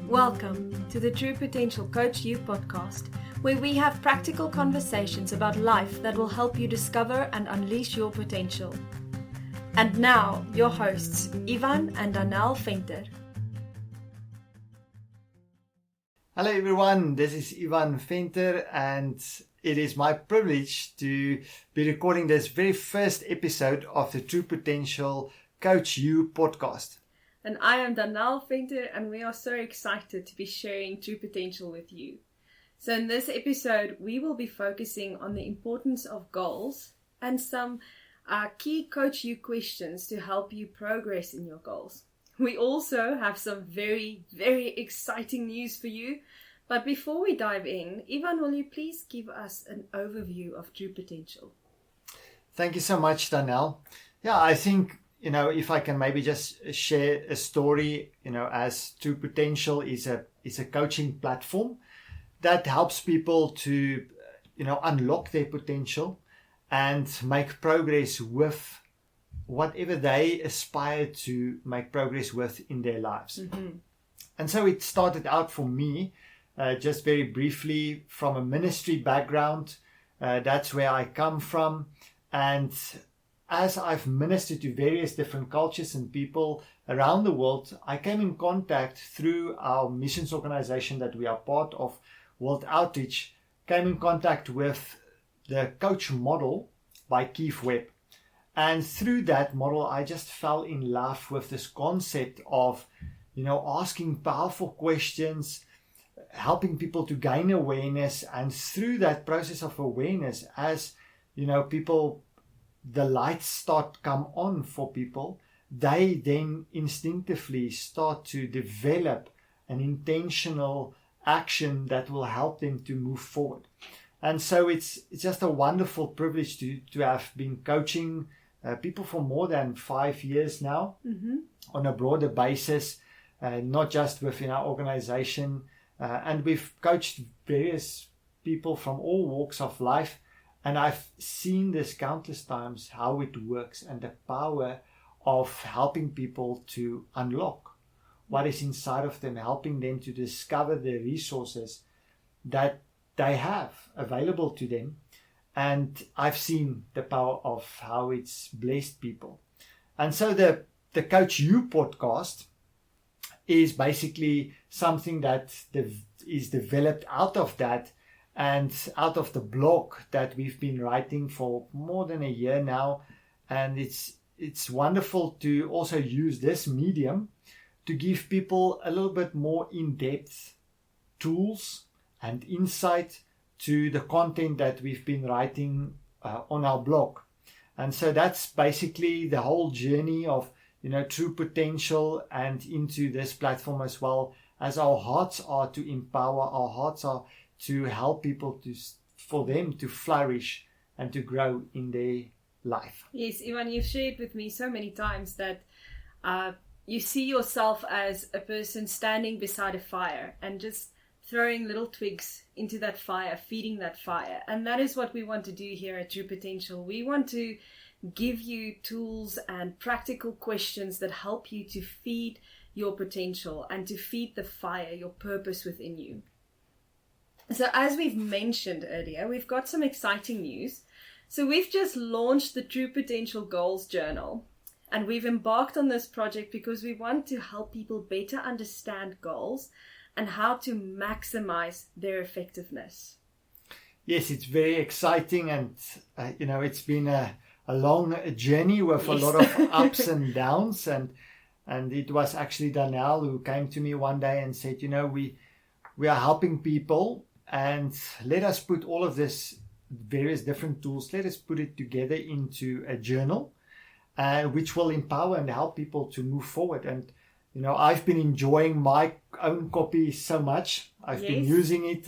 Welcome to the True Potential Coach You podcast, where we have practical conversations about life that will help you discover and unleash your potential. And now, your hosts, Ivan and Danelle Venter. Hello everyone, this is Ivan Venter and it is my privilege to be recording this very first episode of the True Potential Coach You podcast. And I am Danelle Venter, and we are so excited to be sharing True Potential with you. So in this episode, we will be focusing on the importance of goals and some key Coach You questions to help you progress in your goals. We also have some very, very exciting news for you. But before we dive in, Ivan, will you please give us an overview of True Potential? Thank you so much, Danelle. Yeah, I think, if I can maybe just share a story, as True Potential is a coaching platform that helps people to, unlock their potential and make progress with whatever they aspire to make progress with in their lives. Mm-hmm. And so it started out for me, just very briefly, from a ministry background. That's where I come from. And as I've ministered to various different cultures and people around the world, I came in contact through our missions organization that we are part of, World Outreach, came in contact with the coach model by Keith Webb. And through that model, I just fell in love with this concept of, asking powerful questions, helping people to gain awareness. And through that process of awareness, as, people, the lights start come on for people, they then instinctively start to develop an intentional action that will help them to move forward. And so it's just a wonderful privilege to have been coaching people for more than 5 years now, mm-hmm. on a broader basis, not just within our organization. And we've coached various people from all walks of life. And I've seen this countless times, how it works and the power of helping people to unlock what is inside of them, helping them to discover the resources that they have available to them. And I've seen the power of how it's blessed people. And so the Coach You podcast is basically something that is developed out of that and out of the blog that we've been writing for more than a year now. And it's wonderful to also use this medium to give people a little bit more in-depth tools and insight to the content that we've been writing on our blog. And so that's basically the whole journey of, True Potential and into this platform as well, as our hearts are to empower, our hearts are to help people for them to flourish and to grow in their life. Yes, Ivan, you've shared with me so many times that you see yourself as a person standing beside a fire and just throwing little twigs into that fire, feeding that fire. And that is what we want to do here at True Potential. We want to give you tools and practical questions that help you to feed your potential and to feed the fire, your purpose within you. So as we've mentioned earlier, we've got some exciting news. So we've just launched the True Potential Goals Journal, and we've embarked on this project because we want to help people better understand goals and how to maximize their effectiveness. Yes, it's very exciting, and it's been a long journey with a lot of ups and downs, and it was actually Danelle who came to me one day and said, we are helping people, and let us put all of this various different tools, let us put it together into a journal, which will empower and help people to move forward. And I've been enjoying my own copy so much. I've been using it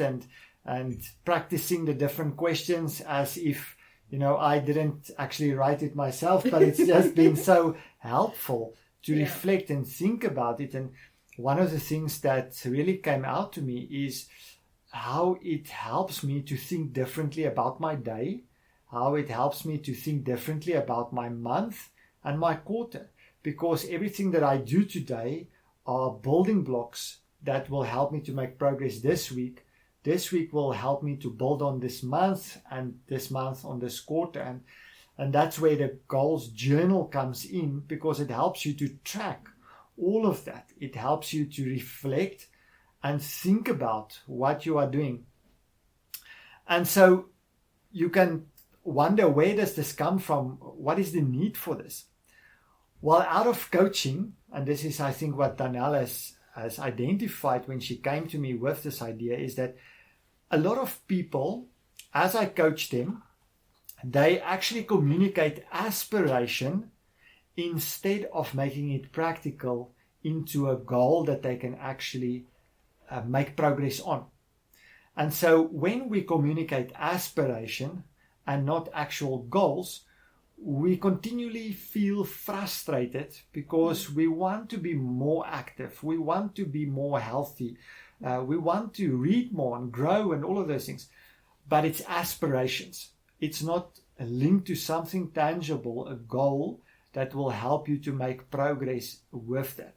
and practicing the different questions as if I didn't actually write it myself, but it's just been so helpful to reflect and think about it. And one of the things that really came out to me is how it helps me to think differently about my day, how it helps me to think differently about my month and my quarter, because everything that I do today are building blocks that will help me to make progress this week. This week will help me to build on this month, and this month on this quarter. And that's where the goals journal comes in, because it helps you to track all of that. It helps you to reflect and think about what you are doing. And so you can wonder, where does this come from? What is the need for this? Well, out of coaching, and this is, I think, what Danelle has identified when she came to me with this idea, is that a lot of people, as I coach them, they actually communicate aspiration instead of making it practical into a goal that they can actually make progress on. And so when we communicate aspiration and not actual goals, we continually feel frustrated because we want to be more active, we want to be more healthy, we want to read more and grow and all of those things. But it's aspirations. It's not linked to something tangible, a goal that will help you to make progress with that.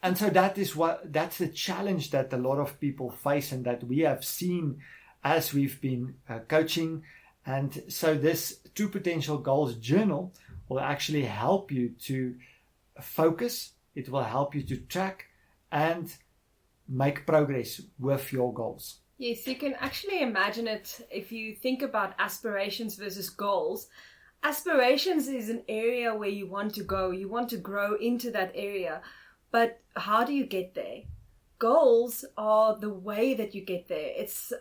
And so that's the challenge that a lot of people face, and that we have seen as we've been coaching. And so this True Potential Goals journal will actually help you to focus. It will help you to track and make progress with your goals. Yes, you can actually imagine it if you think about aspirations versus goals. Aspirations is an area where you want to go. You want to grow into that area. But how do you get there? Goals are the way that you get there. It's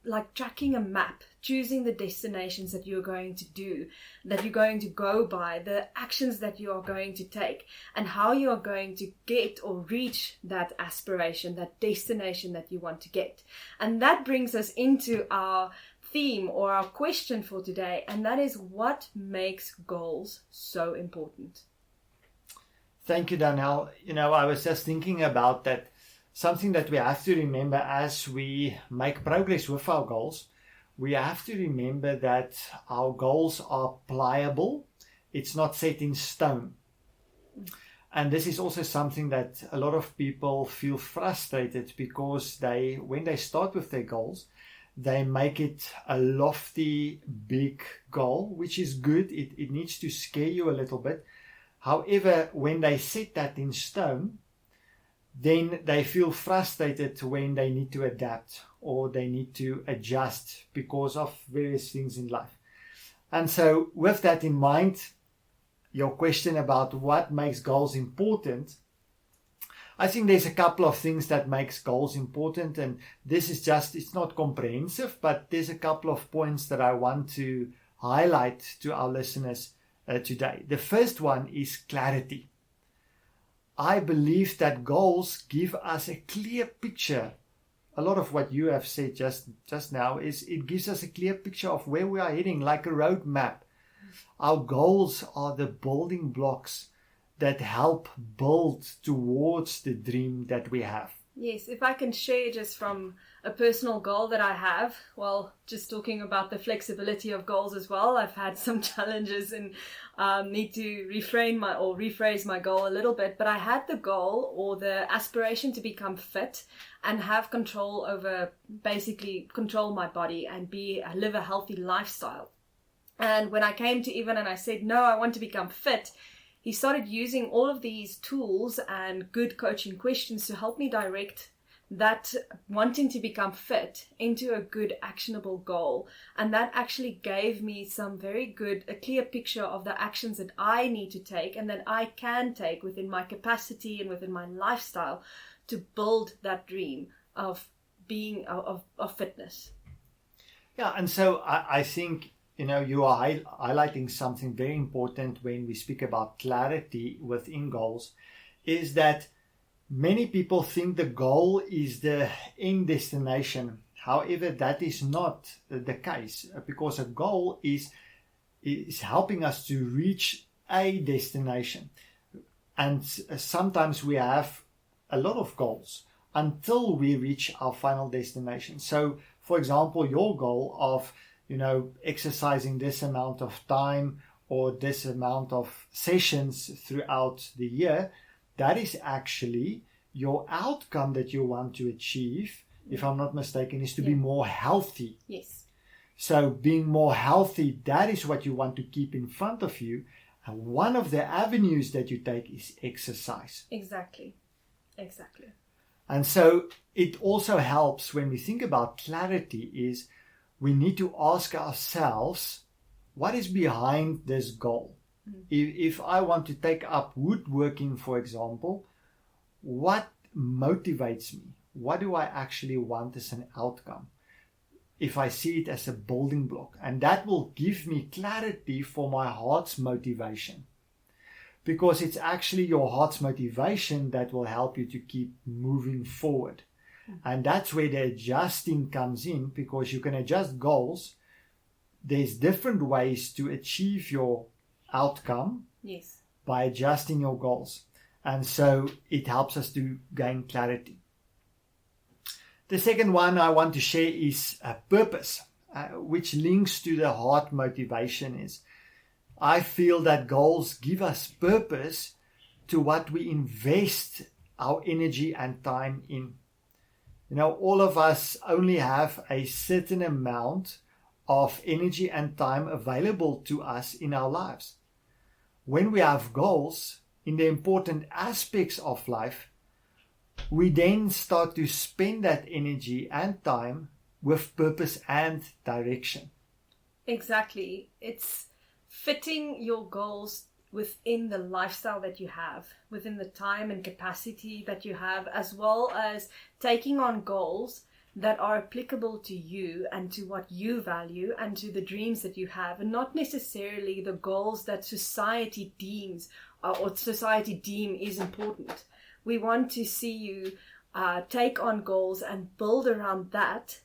like tracking a map, choosing the destinations that you're going to do, that you're going to go by, the actions that you are going to take, and how you are going to get or reach that aspiration, that destination that you want to get. And that brings us into our theme or our question for today, and that is, what makes goals so important? Thank you, Danelle. I was just thinking about that. Something that we have to remember as we make progress with our goals, we have to remember that our goals are pliable. It's not set in stone. And this is also something that a lot of people feel frustrated because when they start with their goals, they make it a lofty, big goal, which is good. It needs to scare you a little bit. However, when they set that in stone, then they feel frustrated when they need to adapt or they need to adjust because of various things in life. And so with that in mind, your question about what makes goals important, I think there's a couple of things that makes goals important, and this is it's not comprehensive, but there's a couple of points that I want to highlight to our listeners today. The first one is clarity. I believe that goals give us a clear picture. A lot of what you have said just now is it gives us a clear picture of where we are heading, like a road map. Our goals are the building blocks that help build towards the dream that we have. Yes, if I can share just from a personal goal that I have, well, just talking about the flexibility of goals as well, I've had some challenges and need to rephrase my goal a little bit, but I had the goal or the aspiration to become fit and have control over, basically control my body and live a healthy lifestyle. And when I came to Ivan and I said, no, I want to become fit, he started using all of these tools and good coaching questions to help me direct that wanting to become fit into a good actionable goal. And that actually gave me a clear picture of the actions that I need to take and that I can take within my capacity and within my lifestyle to build that dream of being of fitness. Yeah, and so I think you are highlighting something very important when we speak about clarity within goals, is that many people think the goal is the end destination. However, that is not the case, because a goal is helping us to reach a destination. And sometimes we have a lot of goals until we reach our final destination. So, for example, your goal of exercising this amount of time or this amount of sessions throughout the year, that is actually your outcome that you want to achieve, if I'm not mistaken, is to be more healthy. Yes. So being more healthy, that is what you want to keep in front of you. And one of the avenues that you take is exercise. Exactly. And so it also helps when we think about clarity is we need to ask ourselves, what is behind this goal? If I want to take up woodworking, for example, what motivates me? What do I actually want as an outcome? If I see it as a building block, and that will give me clarity for my heart's motivation, because it's actually your heart's motivation that will help you to keep moving forward. And that's where the adjusting comes in, because you can adjust goals. There's different ways to achieve your outcome by adjusting your goals, and so it helps us to gain clarity. The second one I want to share is purpose, which links to the heart motivation. Is I feel that goals give us purpose to what we invest our energy and time in. All of us only have a certain amount of energy and time available to us in our lives. When we have goals in the important aspects of life, we then start to spend that energy and time with purpose and direction. Exactly. It's fitting your goals within the lifestyle that you have, within the time and capacity that you have, as well as taking on goals that are applicable to you and to what you value and to the dreams that you have, and not necessarily the goals that society deems or society deem is important. We want to see you take on goals and build around that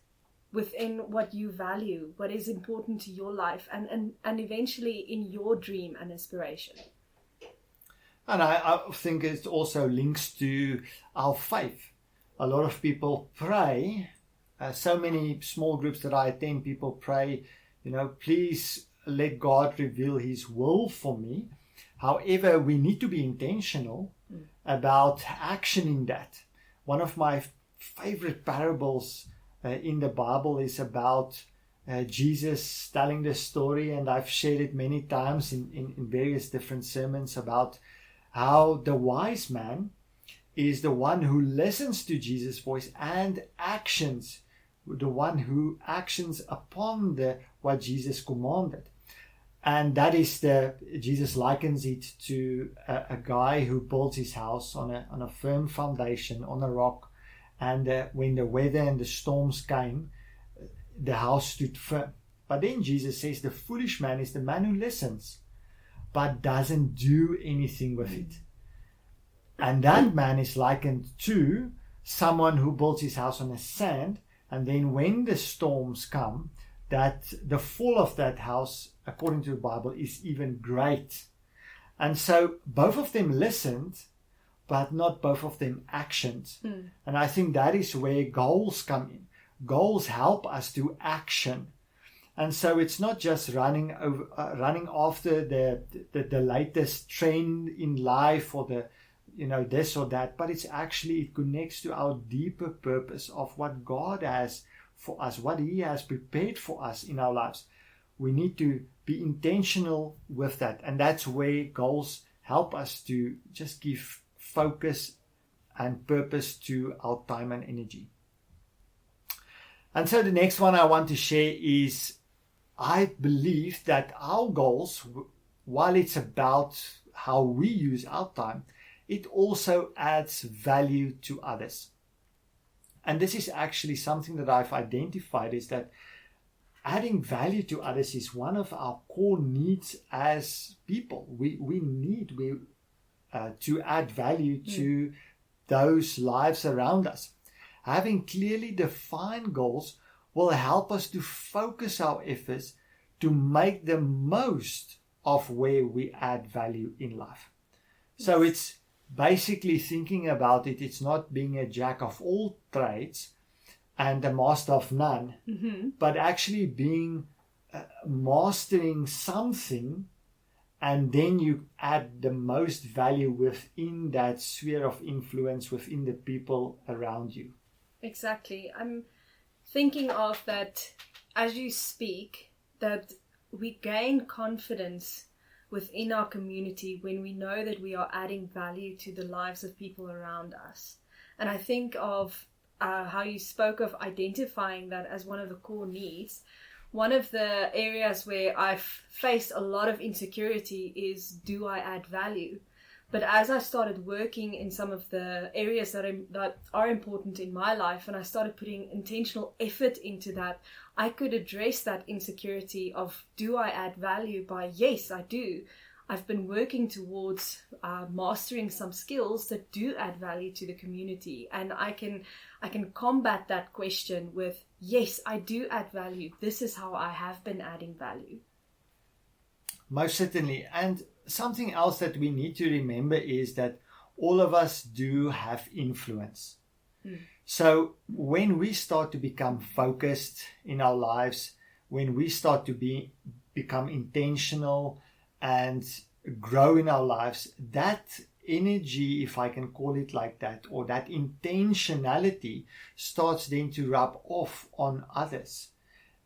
within what you value, what is important to your life, and eventually in your dream and aspiration. And I think it also links to our faith. A lot of people pray. So many small groups that I attend, people pray, please let God reveal His will for me. However, we need to be intentional about actioning that. One of my favorite parables in the Bible is about Jesus telling the story, and I've shared it many times in various different sermons, about how the wise man is the one who listens to Jesus' voice and actions, the one who actions upon what Jesus commanded. And that is Jesus likens it to a guy who builds his house on a firm foundation, on a rock. And when the weather and the storms came, the house stood firm. But then Jesus says the foolish man is the man who listens, but doesn't do anything with it. And that man is likened to someone who builds his house on the sand, and then when the storms come, that the fall of that house, according to the Bible, is even great. And so both of them listened, but not both of them actioned. And I think that is where goals come in. Goals help us to action. And so it's not just running after the latest trend in life, or the this or that, but it connects to our deeper purpose of what God has for us, what He has prepared for us in our lives. We need to be intentional with that, and that's where goals help us to just give focus and purpose to our time and energy. And so the next one I want to share is, I believe that our goals, while it's about how we use our time, it also adds value to others. And this is actually something that I've identified, is that adding value to others is one of our core needs as people. We need to add value to those lives around us. Having clearly defined goals will help us to focus our efforts to make the most of where we add value in life. So it's basically thinking about it. It's not being a jack of all trades and a master of none, but actually being mastering something and then you add the most value within that sphere of influence within the people around you. Exactly. I'm thinking of that as you speak, that we gain confidence within our community when we know that we are adding value to the lives of people around us. And I think of how you spoke of identifying that as one of the core needs. One of the areas where I've faced a lot of insecurity is, do I add value? But as I started working in some of the areas that are important in my life, and I started putting intentional effort into that, I could address that insecurity of, do I add value, by yes, I do. I've been working towards mastering some skills that do add value to the community, and I can combat that question with, yes, I do add value. This is how I have been adding value. Most certainly. And something else that we need to remember is that all of us do have influence. So when we start to become focused in our lives, when we start to become intentional and grow in our lives, that energy, if I can call it like that, or that intentionality starts then to rub off on others.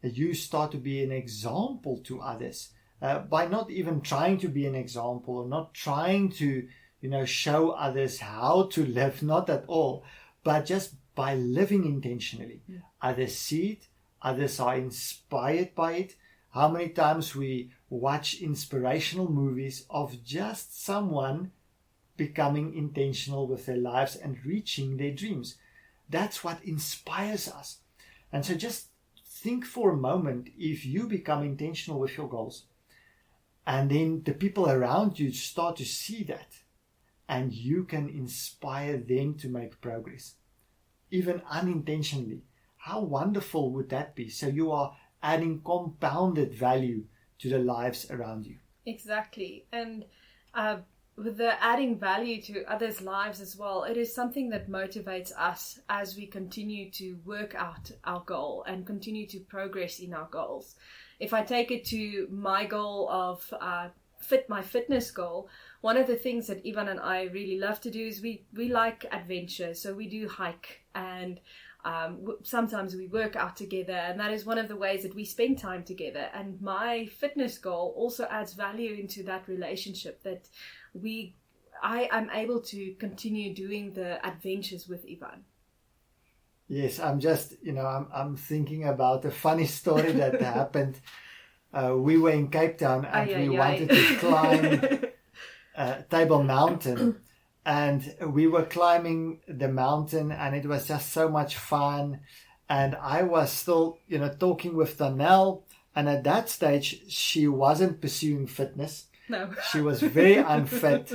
You start to be an example to others by not even trying to be an example, or not trying to, show others how to live, not at all, but just by living intentionally. Others see it, others are inspired by it. How many times we watch inspirational movies of just someone becoming intentional with their lives and reaching their dreams. That's what inspires us. And so just think for a moment, if you become intentional with your goals, and then the people around you start to see that, and you can inspire them to make progress, even unintentionally. How wonderful would that be? So you are adding compounded value to the lives around you. Exactly. And with the adding value to others' lives as well, it is something that motivates us as we continue to work out our goal and continue to progress in our goals. If I take it to my goal of my fitness goal, one of the things that Ivan and I really love to do is we like adventure. So we do hike, and sometimes we work out together, and that is one of the ways that we spend time together. And my fitness goal also adds value into that relationship, that I am able to continue doing the adventures with Ivan. Yes, I'm just, I'm thinking about a funny story that happened. We were in Cape Town, and we wanted to climb Table Mountain. And we were climbing the mountain, and it was just so much fun. And I was still, talking with Danielle. And at that stage, she wasn't pursuing fitness. No. She was very unfit,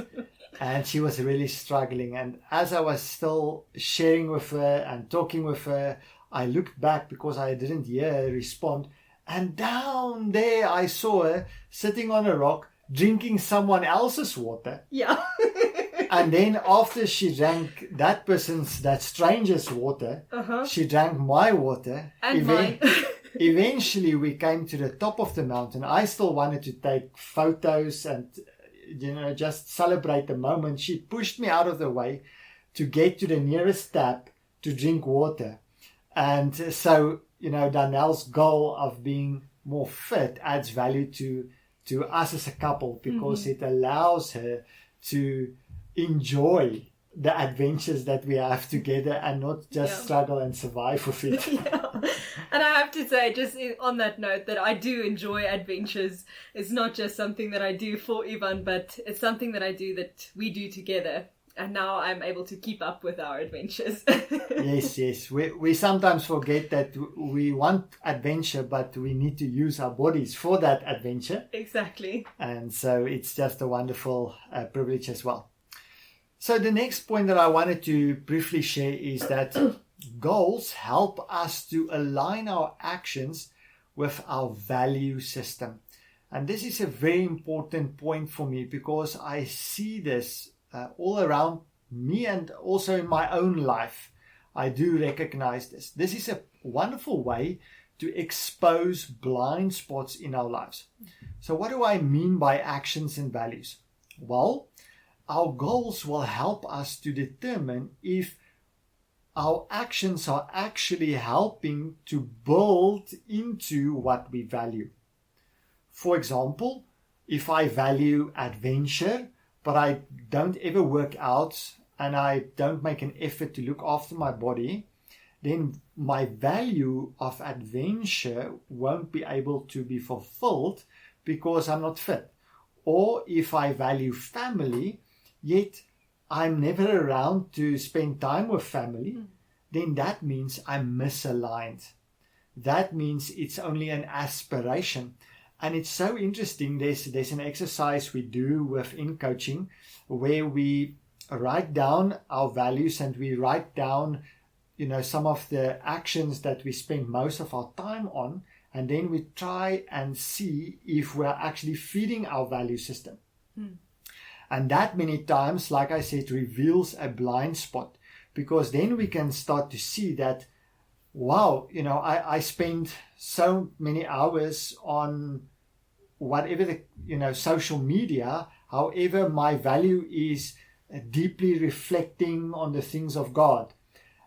and she was really struggling. And as I was still sharing with her and talking with her, I looked back because I didn't hear her respond. And down there, I saw her sitting on a rock, drinking someone else's water. Yeah. And then after she drank that stranger's water, she drank my water. And mine. Eventually, we came to the top of the mountain. I still wanted to take photos and, just celebrate the moment. She pushed me out of the way to get to the nearest tap to drink water. And so, Danielle's goal of being more fit adds value to us as a couple, because it allows her to enjoy the adventures that we have together and not just struggle and survive with it. And I have to say, just on that note, that I do enjoy adventures. It's not just something that I do for Ivan, but it's something that we do together. And now I'm able to keep up with our adventures. Yes. We sometimes forget that we want adventure, but we need to use our bodies for that adventure. Exactly. And so it's just a wonderful privilege as well. So the next point that I wanted to briefly share is that goals help us to align our actions with our value system. And this is a very important point for me, because I see this all around me and also in my own life. I do recognize this. This is a wonderful way to expose blind spots in our lives. So what do I mean by actions and values? Well, our goals will help us to determine if our actions are actually helping to build into what we value. For example, if I value adventure, but I don't ever work out and I don't make an effort to look after my body, then my value of adventure won't be able to be fulfilled because I'm not fit. Or if I value family, yet I'm never around to spend time with family, then that means I'm misaligned. That means it's only an aspiration. And it's so interesting. There's an exercise we do within coaching where we write down our values and we write down some of the actions that we spend most of our time on, and then we try and see if we're actually feeding our value system. And that many times, like I said, reveals a blind spot, because then we can start to see that, wow, I spend so many hours on whatever the, social media. However, my value is deeply reflecting on the things of God.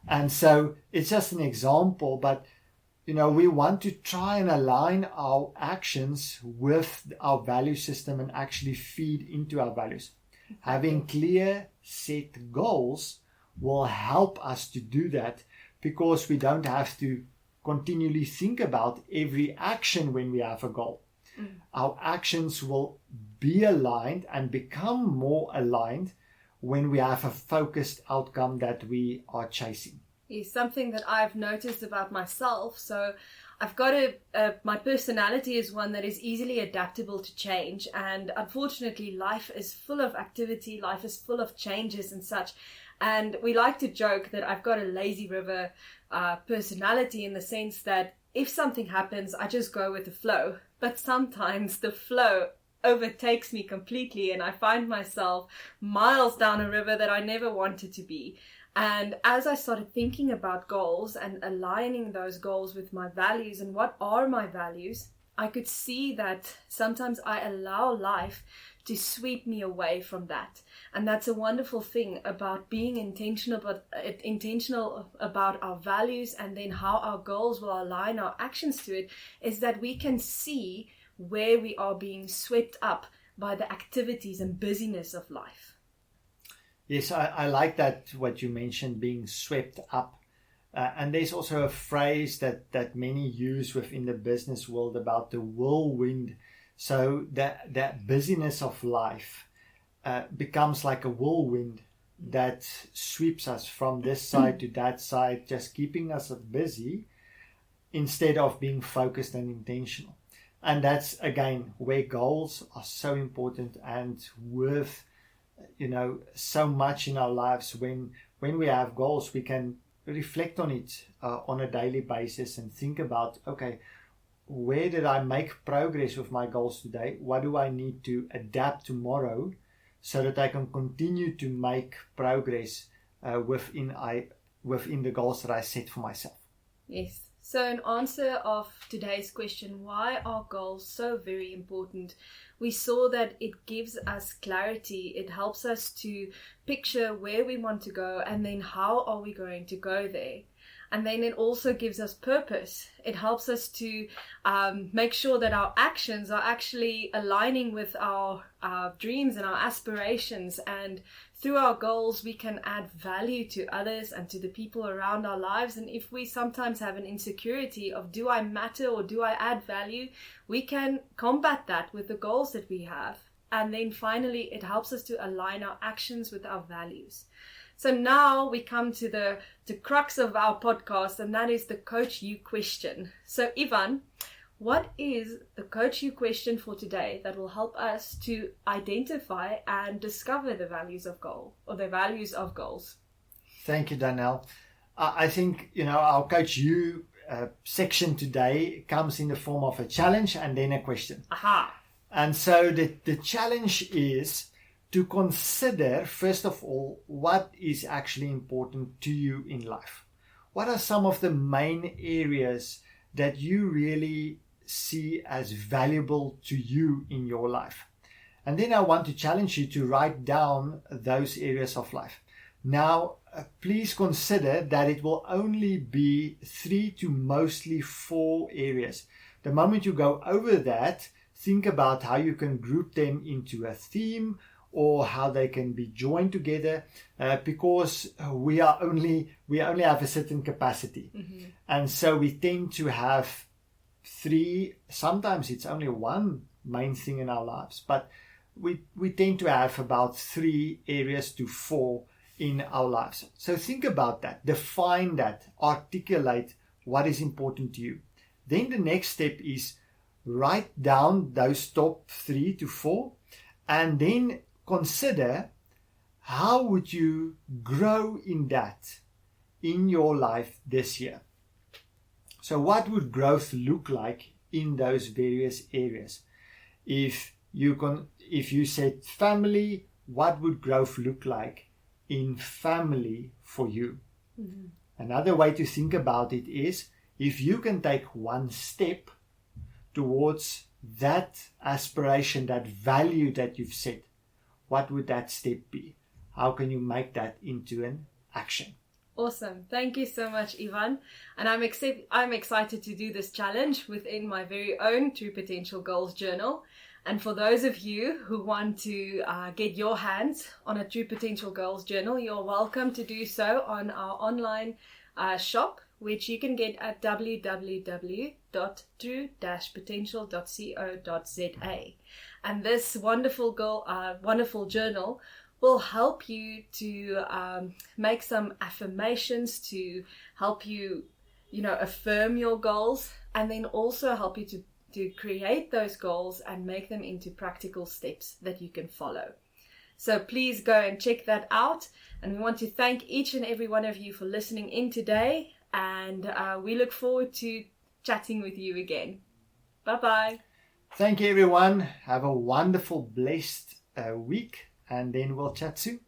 And so it's just an example, but we want to try and align our actions with our value system and actually feed into our values. Having clear set goals will help us to do that, because we don't have to continually think about every action when we have a goal. Our actions will be aligned and become more aligned when we have a focused outcome that we are chasing. Is something that I've noticed about myself. So I've got my personality is one that is easily adaptable to change. And unfortunately, life is full of activity. Life is full of changes and such. And we like to joke that I've got a lazy river personality, in the sense that if something happens, I just go with the flow. But sometimes the flow overtakes me completely and I find myself miles down a river that I never wanted to be. And as I started thinking about goals and aligning those goals with my values and what are my values, I could see that sometimes I allow life to sweep me away from that. And that's a wonderful thing about being intentional about our values, and then how our goals will align our actions to it, is that we can see where we are being swept up by the activities and busyness of life. Yes, I like that, what you mentioned, being swept up. And there's also a phrase that many use within the business world about the whirlwind. So that busyness of life becomes like a whirlwind that sweeps us from this side to that side, just keeping us busy instead of being focused and intentional. And that's, again, where goals are so important and worth so much in our lives. When we have goals, we can reflect on it on a daily basis and think about, okay, where did I make progress with my goals today? What do I need to adapt tomorrow so that I can continue to make progress within the goals that I set for myself? Yes. So in answer of today's question, why are goals so very important? We saw that it gives us clarity. It helps us to picture where we want to go, and then how are we going to go there? And then it also gives us purpose. It helps us to make sure that our actions are actually aligning with our dreams and our aspirations. And through our goals, we can add value to others and to the people around our lives. And if we sometimes have an insecurity of, do I matter or do I add value, we can combat that with the goals that we have. And then finally, it helps us to align our actions with our values. So now we come to the crux of our podcast, and that is the Coach You question. So Ivan, what is the Coach You question for today that will help us to identify and discover the values of goal, or the values of goals? Thank you, Danielle. I think, our Coach You section today comes in the form of a challenge and then a question. Aha. And so the challenge is to consider, first of all, what is actually important to you in life. What are some of the main areas that you really see as valuable to you in your life. And then I want to challenge you to write down those areas of life. Now, please consider that it will only be 3 to mostly 4 areas. The moment you go over that, think about how you can group them into a theme or how they can be joined together, because we only have a certain capacity. Mm-hmm. And so we tend to have 3, sometimes it's only 1 main thing in our lives, but we tend to have about 3 areas to 4 in our lives. So think about that, define that, articulate what is important to you. Then the next step is write down those top 3 to 4 and then consider how would you grow in that in your life this year. So what would growth look like in those various areas? If you said family, what would growth look like in family for you? Mm-hmm. Another way to think about it is, if you can take 1 step towards that aspiration, that value that you've set, what would that step be? How can you make that into an action? Awesome. Thank you so much, Ivan. And I'm excited to do this challenge within my very own True Potential Goals journal. And for those of you who want to get your hands on a True Potential Goals journal, you're welcome to do so on our online shop, which you can get at www.true-potential.co.za. And this wonderful journal will help you to make some affirmations to help you, affirm your goals, and then also help you to create those goals and make them into practical steps that you can follow. So please go and check that out. And we want to thank each and every one of you for listening in today. And we look forward to chatting with you again. Bye-bye. Thank you, everyone. Have a wonderful, blessed week. And then we'll chat soon.